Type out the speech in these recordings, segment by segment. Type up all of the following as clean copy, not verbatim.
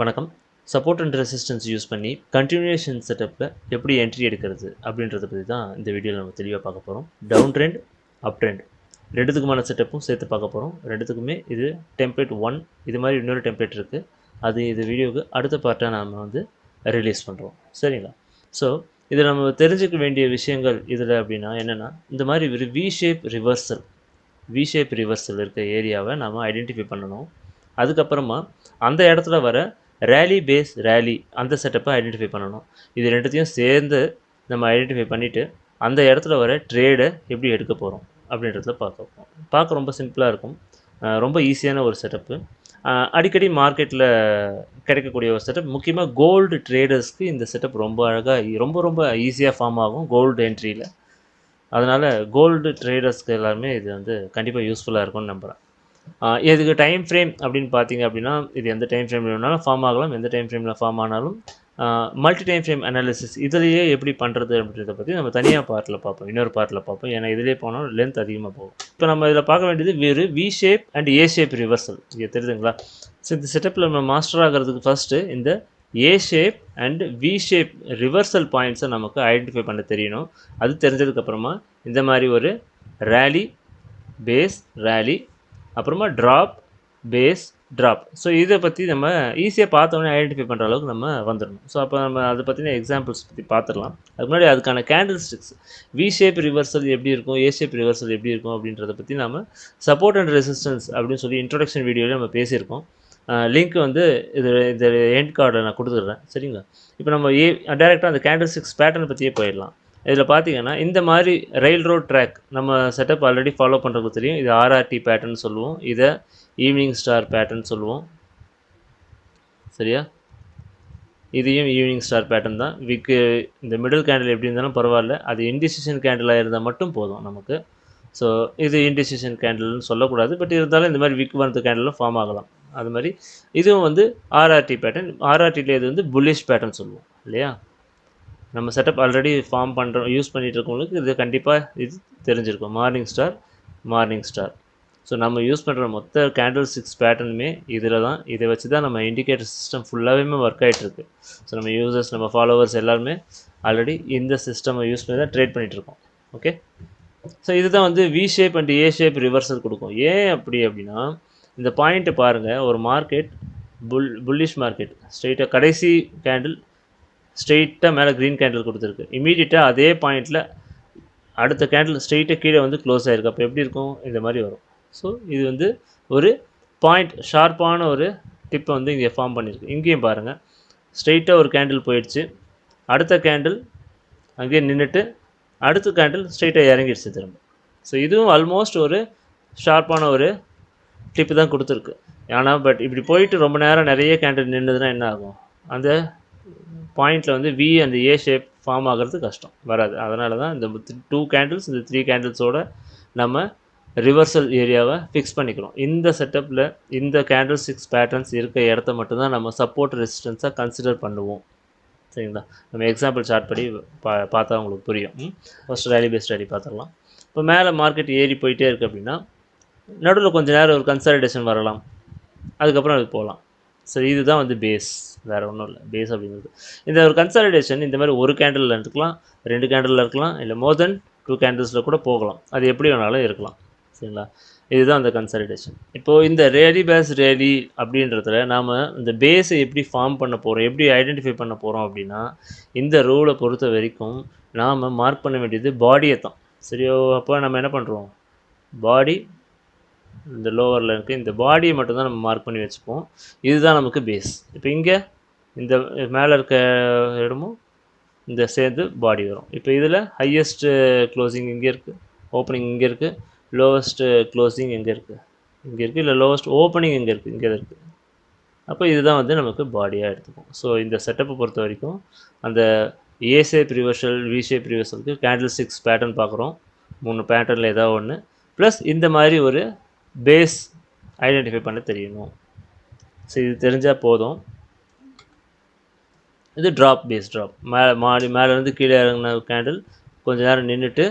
வணக்கம். Support and resistance use பண்ணி continuation செட்டப்பில் எப்படி என்ட்ரி எடுக்கிறது அப்படின்றத பற்றி தான் இந்த வீடியோவில் நம்ம தெளிவாக பார்க்க போகிறோம். டவுன் ட்ரெண்ட், அப் ட்ரெண்ட் ரெண்டுத்துக்குமான செட்டப்பும் சேர்த்து பார்க்க போகிறோம். ரெண்டுத்துக்குமே இது டெம்ப்ளேட் 1. இது மாதிரி இன்னொரு டெம்ப்ளேட் இருக்குது. அது இது வீடியோவுக்கு அடுத்த பார்ட்டாக நாம் வந்து ரிலீஸ் பண்ணுறோம். சரிங்களா? ஸோ இதில் நம்ம தெரிஞ்சுக்க வேண்டிய விஷயங்கள் இதில் அப்படின்னா என்னென்னா, இந்த மாதிரி ஒரு வி ஷேப் ரிவர்சல் இருக்க ஏரியாவை நம்ம ஐடென்டிஃபை பண்ணணும். அதுக்கப்புறமா அந்த இடத்துல வர ரேலி அந்த செட்டப்பை ஐடென்டிஃபை பண்ணணும். இது ரெண்டுத்தையும் சேர்ந்து நம்ம ஐடென்டிஃபை பண்ணிவிட்டு அந்த இடத்துல வர ட்ரேடை எப்படி எடுக்க போகிறோம் அப்படின்றத பார்க்க ரொம்ப சிம்பிளாக இருக்கும். ரொம்ப ஈஸியான ஒரு செட்டப்பு. அடிக்கடி மார்க்கெட்டில் கிடைக்கக்கூடிய ஒரு செட்டப். முக்கியமாக கோல்டு ட்ரேடர்ஸ்க்கு இந்த செட்டப் ரொம்ப அழகாக ரொம்ப ஈஸியாக ஃபார்ம் ஆகும் கோல்டு என்ட்ரியில். அதனால் கோல்டு ட்ரேடர்ஸ்க்கு எல்லாருமே இது வந்து கண்டிப்பாக யூஸ்ஃபுல்லாக இருக்கும்னு நம்புகிறேன். இதுக்கு டைம் ஃப்ரேம் அப்படின்னு பார்த்தீங்க அப்படின்னா, இது எந்த டைம் ஃப்ரேமில் வேணாலும் ஃபார்ம் ஆகலாம். எந்த டைம் ஃப்ரேமில் ஃபார்ம் ஆனாலும் மல்டி டைம் ஃப்ரேம் அனாலிசிஸ் இதிலேயே எப்படி பண்ணுறது அப்படின்றத பற்றி நம்ம தனியாக இன்னொரு பார்ட்டில் பார்ப்போம். ஏன்னா இதிலே போனால் லென்த் அதிகமாக போகும். இப்போ நம்ம இதில் பார்க்க வேண்டியது வேறு we shape and A shape reversal. இங்கே தெரியுதுங்களா? ஸோ இந்த செட்டப்பில் நம்ம மாஸ்டர் ஆகிறதுக்கு ஃபஸ்ட்டு இந்த A shape and V shape reversal பாயிண்ட்ஸை நமக்கு ஐடென்டிஃபை பண்ண தெரியணும். அது தெரிஞ்சதுக்கப்புறமா இந்த மாதிரி ஒரு ரேலி, பேஸ், ரேலி, அப்புறமா ட்ராப், பேஸ், ட்ராப். ஸோ இதை பற்றி நம்ம ஈஸியாக பார்த்தோன்னே ஐடென்டிஃபை பண்ணுற அளவுக்கு நம்ம வந்துடணும். ஸோ அப்போ நம்ம அதை பற்றின எக்ஸாம்பிள்ஸ் பற்றி பார்த்துடலாம். அதுக்கு முன்னாடி அதுக்கான candle sticks we shape reversal எப்படி இருக்கும், ஏ ஷேப் ரிவர்சல் எப்படி இருக்கும் அப்படின்றத பற்றி நம்ம சப்போர்ட் அண்ட் ரெசிஸ்டன்ஸ் அப்படின்னு சொல்லி இன்ட்ரொடக்ஷன் வீடியோவில் நம்ம பேசியிருக்கோம். லிங்க் வந்து இந்த எண்ட் கார்டில் நான் கொடுத்துட்றேன். சரிங்களா? இப்போ நம்ம டேரெக்டாக அந்த கேண்டில் ஸ்டிக்ஸ் பேட்டர்ன் பற்றியே போயிடலாம். இதில் பார்த்தீங்கன்னா இந்த மாதிரி ரயில் ரோட் ட்ராக் நம்ம செட்டப் ஆல்ரெடி ஃபாலோ பண்ணுறதுக்கு தெரியும். இது ஆர்ஆர்டி பேட்டர்ன் சொல்லுவோம். இதை ஈவினிங் ஸ்டார் பேட்டர்ன் சொல்லுவோம். சரியா? இதையும் ஈவினிங் ஸ்டார் பேட்டர்ன் தான். விக்கு இந்த மிடில் கேண்டில் எப்படி இருந்தாலும் பரவாயில்ல, அது இன்டிசிஷன் கேண்டிலாக இருந்தால் மட்டும் போதும் நமக்கு. ஸோ இது இன்டிசிஷன் கேண்டில்னு சொல்லக்கூடாது. பட் இருந்தாலும் இந்த மாதிரி விக் வந்து கேண்டிலும் ஃபார்ம் ஆகலாம். அது மாதிரி இதுவும் வந்து ஆர்ஆர்டி பேட்டர்ன். ஆர்ஆர்டியில் இது வந்து புல்லிஷ் பேட்டர்ன் சொல்லுவோம் இல்லையா? நம்ம செட்டப் ஆல்ரெடி யூஸ் பண்ணிகிட்டு இருக்கவங்களுக்கு இது கண்டிப்பாக இது தெரிஞ்சிருக்கும். Morning star. ஸோ நம்ம யூஸ் பண்ணுற மொத்த கேண்டில் ஸ்டிக்ஸ் பேட்டர்னுமே இதை வச்சு தான் நம்ம இண்டிகேட்டர் சிஸ்டம் ஃபுல்லாகவே ஒர்க் ஆகிட்டுருக்கு. ஸோ நம்ம யூசர்ஸ், நம்ம ஃபாலோவர்ஸ் எல்லாருமே ஆல்ரெடி இந்த சிஸ்டமை யூஸ் பண்ணி தான் ட்ரேட் பண்ணிகிட்ருக்கோம். ஓகே. ஸோ இதுதான் வந்து we shape and A shape reversal கொடுக்கும். ஏன் அப்படின்னா இந்த பாயிண்ட்டை பாருங்கள். ஒரு மார்க்கெட் புல்லிஷ் மார்க்கெட் ஸ்ட்ரெயிட்டாக கடைசி கேண்டில் ஸ்ட்ரெயிட்டாக மேலே க்ரீன் கேண்டில் கொடுத்துருக்கு. இமீடியட்டாக அதே பாயிண்டில் அடுத்த கேண்டில் ஸ்ட்ரெயிட்டாக கீழே வந்து க்ளோஸ் ஆகிருக்கு. அப்போ எப்படி இருக்கும்? இந்த மாதிரி வரும். ஸோ இது வந்து ஒரு பாயிண்ட், ஷார்ப்பான ஒரு டிப்பை வந்து இங்கே ஃபார்ம் பண்ணியிருக்கு. இங்கேயும் பாருங்கள், ஸ்ட்ரெயிட்டாக ஒரு கேண்டில் போயிடுச்சு. அடுத்த கேண்டில் அங்கேயே நின்றுட்டு அடுத்த கேண்டில் ஸ்ட்ரெயிட்டாக இறங்கிடுச்சு திரும்ப. ஸோ இதுவும் ஆல்மோஸ்ட் ஒரு ஷார்ப்பான ஒரு டிப்பு தான் கொடுத்துருக்கு. ஆனால் பட் இப்படி போயிட்டு ரொம்ப நேரம் நிறைய கேண்டில் நின்றுதுன்னா என்ன ஆகும்? அந்த பாயிண்டில் வந்து வி அந்த ஏ ஷேப் ஃபார்ம் ஆகிறது கஷ்டம், வராது. அதனால தான் இந்த 2 கேண்டில்ஸ், இந்த 3 கேண்டில்ஸோட நம்ம ரிவர்சல் ஏரியாவை ஃபிக்ஸ் பண்ணிக்கிறோம். இந்த செட்டப்பில் இந்த கேண்டில் ஸ்டிக்ஸ் பேட்டர்ன்ஸ் இருக்க இடத்த மட்டும்தான் நம்ம சப்போர்ட் ரெசிஸ்டன்ஸாக கன்சிடர் பண்ணுவோம். சரிங்களா? நம்ம எக்ஸாம்பிள் சார்ட் படி பார்த்தா உங்களுக்கு புரியும். ஃபஸ்ட் ரேலி பேஸ்ட் ரேலி பார்த்துடலாம். இப்போ மேலே மார்க்கெட் ஏறி போயிட்டே இருக்குது அப்படின்னா நடுவில் கொஞ்சம் நேரம் ஒரு கன்சாலிடேஷன் வரலாம். அதுக்கப்புறம் அது போகலாம். சரி, இதுதான் வந்து பேஸ், வேறு ஒன்றும் இல்லை. பேஸ் அப்படிங்கிறது இந்த ஒரு கன்சாலிடேஷன் இந்த மாதிரி ஒரு கேண்டிலில் இருக்கலாம், 2 கேண்டிலில் இருக்கலாம், இல்லை மோர் தென் 2 கேண்டில்ஸில் கூட போகலாம். அது எப்படி வேணாலும் இருக்கலாம். சரிங்களா? இதுதான் அந்த கன்சாலிடேஷன். இப்போது இந்த ரேலி அப்படின்றதுல நாம் இந்த பேஸை எப்படி ஃபார்ம் பண்ண போகிறோம், எப்படி ஐடென்டிஃபை பண்ண போகிறோம் அப்படின்னா, இந்த ரூலை பொறுத்த வரைக்கும் நாம் மார்க் பண்ண வேண்டியது பாடியை தான். சரியோ? அப்போ நம்ம என்ன பண்ணுறோம்? பாடி இந்த லோவரில் இருக்குது, இந்த பாடியை மட்டும்தான் நம்ம மார்க் பண்ணி வச்சுப்போம். இதுதான் நமக்கு பேஸ். இப்போ இங்கே இந்த மேலே இருக்க இடமும் இந்த சேர்ந்து பாடி வரும். இப்போ இதில் ஹையஸ்ட்டு க்ளோசிங் இங்கே இருக்குது, ஓப்பனிங் இங்கே இருக்குது, லோவஸ்ட்டு க்ளோசிங் இங்கே இருக்குது, இல்லை லோவஸ்ட் ஓப்பனிங் இங்கே இருக்குது. அப்போ இதுதான் வந்து நமக்கு பாடியாக எடுத்துக்கும். ஸோ இந்த செட்டப்பை பொறுத்த வரைக்கும் அந்த A shape reversal, V shape ரிவர்சலுக்கு கேண்டில் ஸ்டிக்ஸ் பேட்டர்ன் பார்க்குறோம். 3 பேட்டர்னில் ஏதாவது ஒன்று ப்ளஸ் இந்த மாதிரி ஒரு பேஸ் ஐடென்டிஃபை பண்ண தெரியணும். ஸோ இது தெரிஞ்சால் போதும். இது பேஸ் ட்ராப் மேலேருந்து கீழே இறங்கின கேண்டில் கொஞ்சம் நேரம் நின்றுட்டு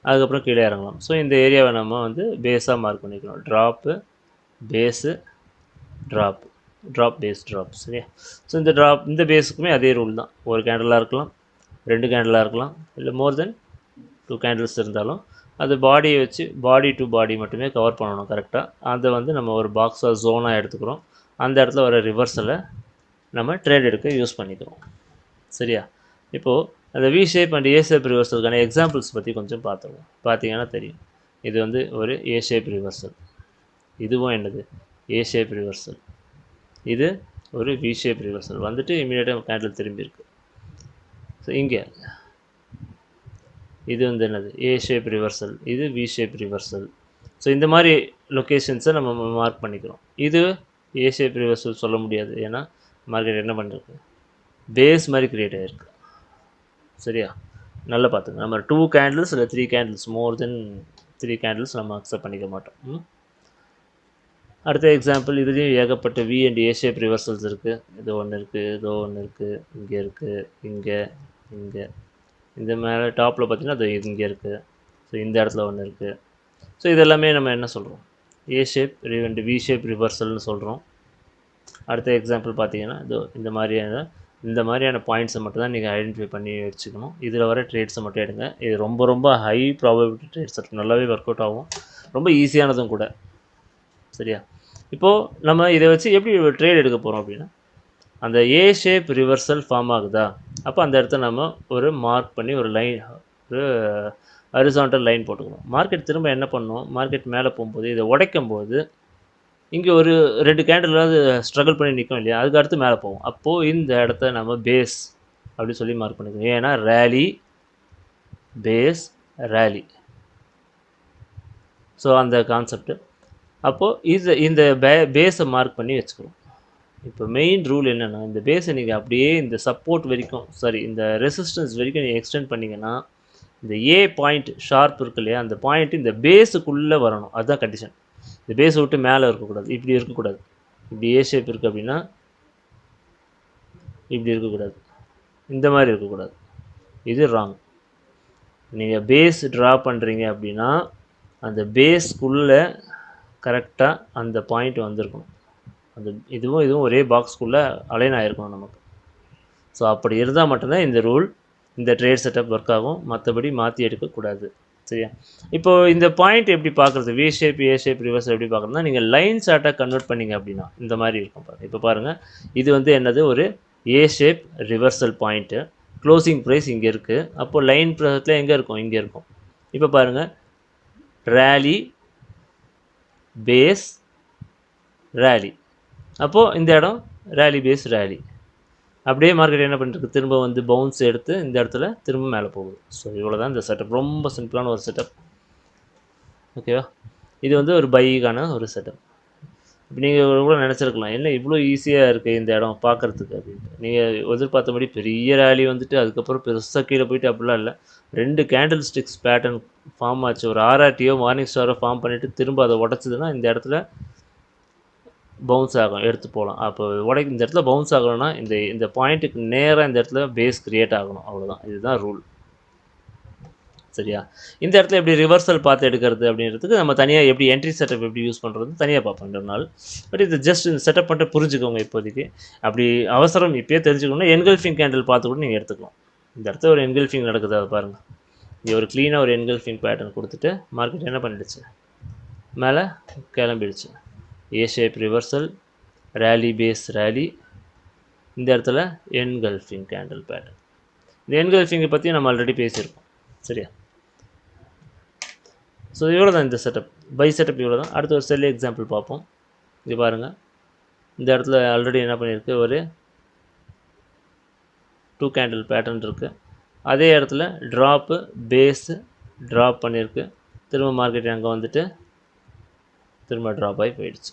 அதுக்கப்புறம் கீழே இறங்கலாம். ஸோ இந்த ஏரியாவை நம்ம வந்து பேஸாக மார்க் பண்ணிக்கணும். Drop, base, drop. Drop base drop. சரியா? ஸோ இந்த பேஸுக்குமே அதே ரூல் தான். ஒரு கேண்டலாக இருக்கலாம், 2 கேண்டலாக இருக்கலாம், இல்லை மோர் தென் 2 கேண்டில்ஸ் இருந்தாலும் அது பாடியை வச்சு பாடி டு பாடி மட்டுமே கவர் பண்ணணும் கரெக்டாக. அதை வந்து நம்ம ஒரு பாக்ஸாக ஜோனாக எடுத்துக்கிறோம். அந்த இடத்துல வர ரிவர்ஸலை நம்ம ட்ரேட் எடுக்க யூஸ் பண்ணிக்கிறோம். சரியா? இப்போது அந்த V shape and A shape ரிவர்சலுக்கான எக்ஸாம்பிள்ஸ் பற்றி கொஞ்சம் பார்த்துருவோம். பார்த்தீங்கன்னா தெரியும். இது வந்து ஒரு ஏ ஷேப் ரிவர்சல், இதுவும் என்னது ஏ ஷேப் ரிவர்சல், இது ஒரு வி ஷேப் ரிவர்சல் வந்துட்டு இமீடியட்டாக கேண்டில் திரும்பி இருக்கு. ஸோ இங்கே இது வந்து என்னது ஏ ஷேப் ரிவர்சல், இது வி ஷேப் ரிவர்சல். ஸோ இந்த மாதிரி லொக்கேஷன்ஸை நம்ம மார்க் பண்ணிக்கிறோம். இது ஏ ஷேப் ரிவர்சல் சொல்ல முடியாது, ஏன்னா மார்க்கெட் என்ன பண்ணிருக்கு, பேஸ் மாதிரி கிரியேட் ஆகிருக்கு. சரியா? நல்லா பார்த்துங்க. நம்ம 2 கேண்டில்ஸ் இல்லை 3 கேண்டில்ஸ், மோர் தென் 3 கேண்டில்ஸ் நம்ம அக்செப்ட் பண்ணிக்க மாட்டோம். அடுத்த எக்ஸாம்பிள், இதுலேயும் ஏகப்பட்ட V and A shape reversals இருக்குது. இது ஒன்று இருக்குது, இதோ ஒன்று இருக்குது, இங்கே இருக்குது, இங்கே, இங்கே, இந்த மேலே டாப்பில் பார்த்தீங்கன்னா அது இங்கே இருக்குது. ஸோ இந்த இடத்துல ஒன்று இருக்குது. ஸோ இதெல்லாமே நம்ம என்ன சொல்கிறோம், ஏ ஷேப் அண்ட் வி ஷேப் ரிவர்சல்னு சொல்கிறோம். அடுத்த எக்ஸாம்பிள் பார்த்தீங்கன்னா இதோ இந்த மாதிரியான பாயிண்ட்ஸை மட்டும் தான் நீங்கள் ஐடென்டிஃபை பண்ணி வச்சுக்கணும். இதில் வர ட்ரேட்ஸை மட்டும் எடுங்க. இது ரொம்ப ரொம்ப ஹை ப்ராபபிலிட்டி ட்ரேட்ஸ், நல்லாவே ஒர்க் அவுட் ஆகும், ரொம்ப ஈஸியானதும் கூட. சரியா? இப்போது நம்ம இதை வச்சு எப்படி ட்ரேட் எடுக்க போகிறோம் அப்படின்னா, அந்த ஏ ஷேப் ரிவர்சல் ஃபார்ம் ஆகுதா, அப்போ அந்த இடத்த நம்ம ஒரு மார்க் பண்ணி ஒரு லைன், ஒரு ஹரிசாண்டல் லைன் போட்டுக்கணும். மார்க்கெட் திரும்ப என்ன பண்ணணும், மார்க்கெட் மேலே போகும்போது இதை உடைக்கும் போது இங்கே ஒரு 2 கேண்டிலாவது ஸ்ட்ரகிள் பண்ணி நிற்கும் இல்லையா, அதுக்கு அடுத்து மேலே போகும். அப்போது இந்த இடத்த நம்ம பேஸ் அப்படி சொல்லி மார்க் பண்ணிக்கணும். ஏன்னா ரேலி பேஸ் ரேலி, ஸோ அந்த கான்செப்ட். அப்போது இந்த பேஸை மார்க் பண்ணி வச்சுக்கணும். இப்போ மெயின் ரூல் என்னென்னா, இந்த பேஸை நீங்கள் அப்படியே இந்த சப்போர்ட் வரைக்கும், இந்த ரெசிஸ்டன்ஸ் வரைக்கும் நீங்கள் எக்ஸ்டெண்ட் பண்ணிங்கன்னா, இந்த ஏ பாயிண்ட் ஷார்ப் இருக்கு இல்லையா, அந்த பாயிண்ட் இந்த பேஸுக்குள்ளே வரணும். அதுதான் கண்டிஷன். இந்த பேஸை விட்டு மேலே இருக்கக்கூடாது, இப்படி இருக்கக்கூடாது. இப்படி ஏ ஷேப் இருக்குது அப்படின்னா இப்படி இருக்கக்கூடாது, இந்த மாதிரி இருக்கக்கூடாது, இது ராங். நீங்கள் பேஸ் ட்ரா பண்ணுறீங்க அப்படின்னா அந்த பேஸ்க்குள்ளே கரெக்டாக அந்த பாயிண்ட் வந்திருக்கணும். அந்த இதுவும் ஒரே பாக்ஸ்க்குள்ளே அலைன் ஆகிருக்கணும் நமக்கு. ஸோ அப்படி இருந்தால் மட்டும்தான் இந்த ரூல், இந்த ட்ரேட் செட்டப் ஒர்க் ஆகும். மற்றபடி மாற்றி எடுக்கக்கூடாது. சரியா? இப்போது இந்த பாயிண்ட் எப்படி பார்க்குறது, we shape A shape reverse எப்படி பார்க்குறதுனா, நீங்கள் லைன் சார்ட்டாக கன்வெர்ட் பண்ணிங்க அப்படின்னா இந்த மாதிரி இருக்கும் பாருங்கள். இப்போ பாருங்கள், இது வந்து என்னது, ஒரு A shape reversal point, closing price இங்கே இருக்குது. அப்போது லைன் ப்ரைஸில் எங்கே இருக்கும், இங்கே இருக்கும். இப்போ பாருங்கள், ரேலி பேஸ் ரேலி, அப்போது இந்த இடம் ரேலி பேஸ் ரேலி. அப்படியே மார்க்கெட் என்ன பண்ணிருக்கு, திரும்ப வந்து பவுன்ஸ் எடுத்து இந்த இடத்துல திரும்ப மேலே போகுது. ஸோ இவ்வளோ தான் இந்த செட்டப், ரொம்ப சிம்பிளான ஒரு செட்டப். ஓகேவா? இது வந்து ஒரு பைக்கான ஒரு செட்டப். இப்போ நீங்கள் கூட நினச்சிருக்கலாம், என்ன இவ்வளோ ஈஸியாக இருக்குது இந்த இடம் பார்க்குறதுக்கு அப்படின்ட்டு. நீங்கள் எதிர்பார்த்தபடி பெரிய ரேலி வந்துட்டு அதுக்கப்புறம் பெருசாக கீழே போயிட்டு அப்படிலாம் இல்லை. 2 கேண்டில் ஸ்டிக்ஸ் பேட்டர்ன் ஃபார்ம் ஆச்சு, ஒரு ஆர்ஆர்டியோ மார்னிங் ஸ்டாரோ ஃபார்ம் பண்ணிவிட்டு திரும்ப அதை உடச்சிதுன்னா இந்த இடத்துல பவுன்ஸ் ஆகும், எடுத்து போகலாம். அப்போ இந்த இடத்துல பவுன்ஸ் ஆகணும்னா இந்த பாயிண்ட்டுக்கு நேராக இந்த இடத்துல பேஸ் க்ரியேட் ஆகணும், அவ்வளோதான். இதுதான் ரூல். சரியா? இந்த இடத்துல எப்படி ரிவர்சல் பார்த்து எடுக்கிறது அப்படின்றதுக்கு நம்ம தனியாக எப்படி என்ட்ரி செட்டப் எப்படி யூஸ் பண்ணுறது தனியாக பார்ப்போம் இன்னொரு நாள். பட் இது ஜஸ்ட் இந்த செட்டப் பண்ணிட்டு புரிஞ்சுக்கோங்க இப்போதைக்கு. அப்படி அவசரம் இப்போயே தெரிஞ்சுக்கணும்னா என்கல்ஃபிங் கேண்டில் பார்த்து கூட நீங்கள் எடுத்துக்கலாம். இந்த இடத்துல ஒரு என்கல்ஃபிங் நடக்குது, அதை பாருங்கள். இங்கே ஒரு க்ளீனாக ஒரு என்கல்ஃபிங் பேட்டர்ன் கொடுத்துட்டு மார்க்கெட் என்ன பண்ணிடுச்சு, மேலே கிளம்பிடுச்சு. A shape reversal, rally base rally, இந்த இடத்துல என்கல்ஃபிங் கேண்டில் பேட்டர்ன். இந்த என்கல்ஃபிங்கை பற்றி நம்ம ஆல்ரெடி பேசியிருக்கோம். சரியா? ஸோ இவ்வளோ தான் இந்த செட்டப், பை செட்டப் இவ்வளோ தான். அடுத்து ஒரு செல் எக்ஸாம்பிள் பார்ப்போம். இங்கே பாருங்கள், இந்த இடத்துல ஆல்ரெடி என்ன பண்ணியிருக்கு, ஒரு 2 கேண்டில் பேட்டர்ன் இருக்குது. அதே இடத்துல ட்ராப்பு பேஸு ட்ராப் பண்ணியிருக்கு. திரும்ப மார்க்கெட் அங்கே வந்துட்டு திரும்ப ட்ராப் ஆகி போயிடுச்சு.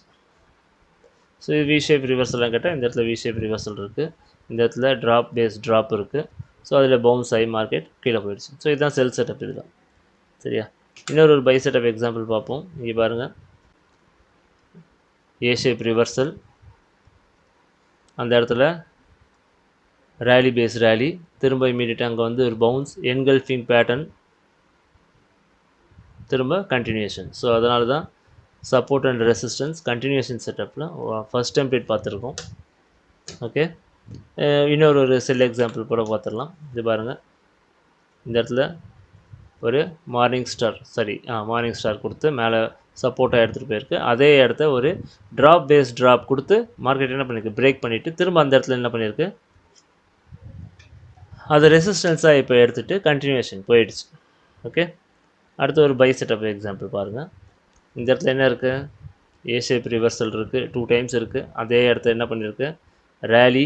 ஸோ இது வி ஷேப் ரிவர்சல்லாம் கேட்டால் இந்த இடத்துல வி ஷேப் ரிவர்சல் இருக்குது, இந்த இடத்துல ட்ராப் பேஸ் ட்ராப் இருக்குது. ஸோ அதில் பவுன்ஸ் ஆகி மார்க்கெட் கீழே போயிடுச்சு. ஸோ இதுதான் செல் செட்டப். இதுதான். சரியா? இன்னொரு பை செட்டப் எக்ஸாம்பிள் பார்ப்போம். இங்கே பாருங்கள், ஏ ஷேப் ரிவர்சல், அந்த இடத்துல ரேலி பேஸ் ரேலி, திரும்ப இமீடியட்டாக அங்கே வந்து ஒரு பவுன்ஸ், என்கல்ஃபிங் பேட்டர்ன், திரும்ப கண்டினியூஷன். ஸோ அதனால தான் சப்போர்ட் அண்ட் ரெசிஸ்டன்ஸ் கண்டினியூஷன் செட்டப்பில் ஃபஸ்ட் டெம்ப்ளேட் பார்த்துருக்கோம். ஓகே, இன்னொரு செல் எக்ஸாம்பிள் கூட பார்த்துடலாம். இது பாருங்கள், இந்த இடத்துல ஒரு மார்னிங் ஸ்டார் கொடுத்து மேலே சப்போர்ட்டாக எடுத்துகிட்டு போயிருக்கு. அதே இடத்த ஒரு ட்ராப் கொடுத்து மார்க்கெட் என்ன பண்ணியிருக்கு, பிரேக் பண்ணிவிட்டு திரும்ப அந்த இடத்துல என்ன பண்ணியிருக்கு, அது ரெசிஸ்டன்ஸாக இப்போ எடுத்துகிட்டு கண்டினியூஷன் போயிடுச்சு. ஓகே, அடுத்து ஒரு பை செட்டப் எக்ஸாம்பிள் பாருங்கள். இந்த இடத்துல என்ன இருக்குது, ஏ ஷேப் ரிவர்சல் இருக்குது, 2 டைம்ஸ் இருக்குது. அதே இடத்த என்ன பண்ணியிருக்கு, ரேலி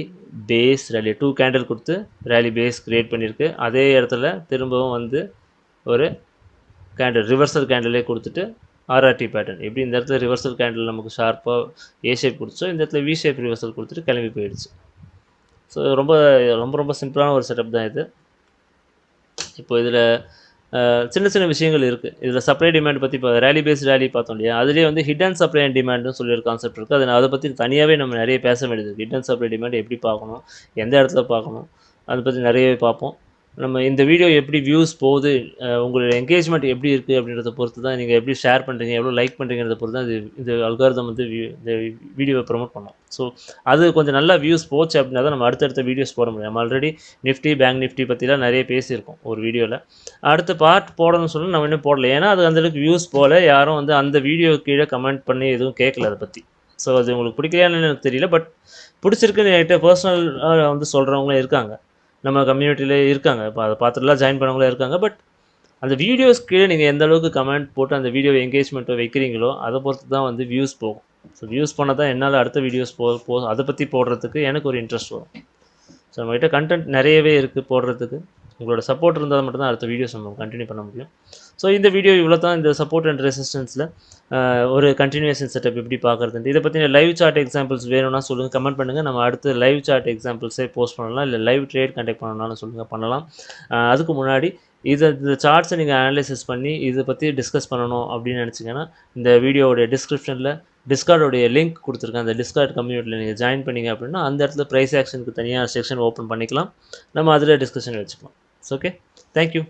2 கேண்டில் கொடுத்து ரேலி பேஸ் க்ரியேட் பண்ணியிருக்கு. அதே இடத்துல திரும்பவும் வந்து ஒரு கேண்டில் ரிவர்சல் கேண்டிலே கொடுத்துட்டு ஆர்ஆர்டி பேட்டர்ன் எப்படி இந்த இடத்துல ரிவர்சல் கேண்டில் நமக்கு ஷார்ப்பாக ஏ ஷேப் கொடுத்தோ, இந்த இடத்துல வி ஷேப் ரிவர்சல் கொடுத்துட்டு கிளம்பி போயிடுச்சு. ஸோ ரொம்ப ரொம்ப ரொம்ப சிம்பிளான ஒரு செட்டப் தான் இது. இப்போ இதில் சின்ன சின்ன விஷயங்கள் இருக்குது. இதில் சப்ளை டிமாண்ட் பற்றி இப்போ ரேலி பார்த்தோம் இல்லையா, அதுலேயே வந்து ஹிட் அண்ட் சப்ளை அண்ட் டிமாண்ட்னு சொல்லி ஒரு கான்செப்ட் இருக்குது. அதை பற்றி தனியாகவே நம்ம நிறைய பேச வேண்டியது. ஹிட் அண்ட் சப்ளை டிமாண்ட் எப்படி பார்க்கணும், எந்த இடத்துல பார்க்கணும், அதை பற்றி நிறையவே பார்ப்போம். நம்ம இந்த வீடியோ எப்படி வியூஸ் போகுது, உங்களோட என்கேஜ்மெண்ட் எப்படி இருக்குது அப்படின்றத பொறுத்து தான், நீங்கள் எப்படி ஷேர் பண்ணுறீங்க, எவ்வளோ லைக் பண்ணுறீங்கிறத பொறுத்து தான் இந்த அல்காரிதம் வந்து இந்த வீடியோவை ப்ரமோட் பண்ணோம். ஸோ அது கொஞ்சம் நல்லா வியூஸ் போச்சு அப்படின்னா தான் நம்ம அடுத்தடுத்த வீடியோஸ் போட முடியும். நம்ம ஆல்ரெடி நிஃப்டி பேங்க் நிஃப்டி பற்றிலாம் நிறைய பேசியிருக்கோம் ஒரு வீடியோவில். அடுத்த பார்ட் போடணும்னு சொல்லி நம்ம இன்னும் போடல. ஏன்னா அது அந்தளவுக்கு வியூஸ் போல் யாரும் வந்து அந்த வீடியோ கீழே கமெண்ட் பண்ணி எதுவும் கேட்கல அதை பற்றி. ஸோ அது உங்களுக்கு பிடிக்கலையான்னு எனக்கு தெரியல. பட் பிடிச்சிருக்குன்னு என்கிட்ட பர்சனலாக வந்து சொல்கிறவங்களும் இருக்காங்க, நம்ம கம்யூனிட்டியில் இருக்காங்க. இப்போ அதை பார்த்துட்டுலாம் ஜாயின் பண்ணவங்களே இருக்காங்க. பட் அந்த வீடியோஸ் கீழே நீங்கள் எந்த அளவுக்கு கமெண்ட் போட்டு அந்த வீடியோ என்கேஜ்மெண்ட்டை வைக்கிறீங்களோ அதை பொறுத்து தான் வந்து வியூஸ் போகும். ஸோ வியூஸ் பண்ணால் தான் என்னால் அடுத்த வீடியோஸ் அதை பற்றி போடுறதுக்கு எனக்கு ஒரு இன்ட்ரெஸ்ட் வரும். ஸோ நம்மகிட்ட கண்டென்ட் நிறையவே இருக்குது போடுறதுக்கு. உங்களோட சப்போர்ட் இருந்தால் மட்டும்தான் அடுத்த வீடியோஸ் நம்ம கண்டினியூ பண்ண முடியும். ஸோ இந்த வீடியோ இவ்வளோ தான். இந்த சப்போர்ட் அண்ட் ரெசிஸ்டன்ஸில் ஒரு கண்டினியூஷன் செட்டப் எப்படி பார்க்குறது, இதை பற்றின லைவ் சார்ட் எக்ஸாம்பிள்ஸ் வேணும்னா சொல்லுங்கள், கமெண்ட் பண்ணுங்கள். நம்ம அடுத்து லைவ் சார்ட் எக்ஸாம்பிள்ஸே போஸ்ட் பண்ணலாம், இல்லை லைவ் ட்ரேட் கண்டக்ட் பண்ணணும்னாலும் சொல்லுங்கள், பண்ணலாம். அதுக்கு முன்னாடி இந்த சார்ட்ஸை நீங்கள் அனலைசிஸ் பண்ணி இதை பற்றி டிஸ்கஸ் பண்ணணும் அப்படின்னு நினச்சிங்கன்னா இந்த வீடியோவுடைய டிஸ்கிரிப்ஷனில் டிஸ்கார்டோடைய லிங்க் கொடுத்துருக்கேன். அந்த டிஸ்கார்ட் கம்யூனிட்டியில் நீங்கள் ஜாயின் பண்ணிங்க அப்படின்னா அந்த இடத்துல ப்ரைஸ் ஆக்ஷனுக்கு தனியாக செக்ஷன் ஓப்பன் பண்ணிக்கலாம். நம்ம அதில் டிஸ்கஷன் வச்சுக்கலாம். Okay, thank you.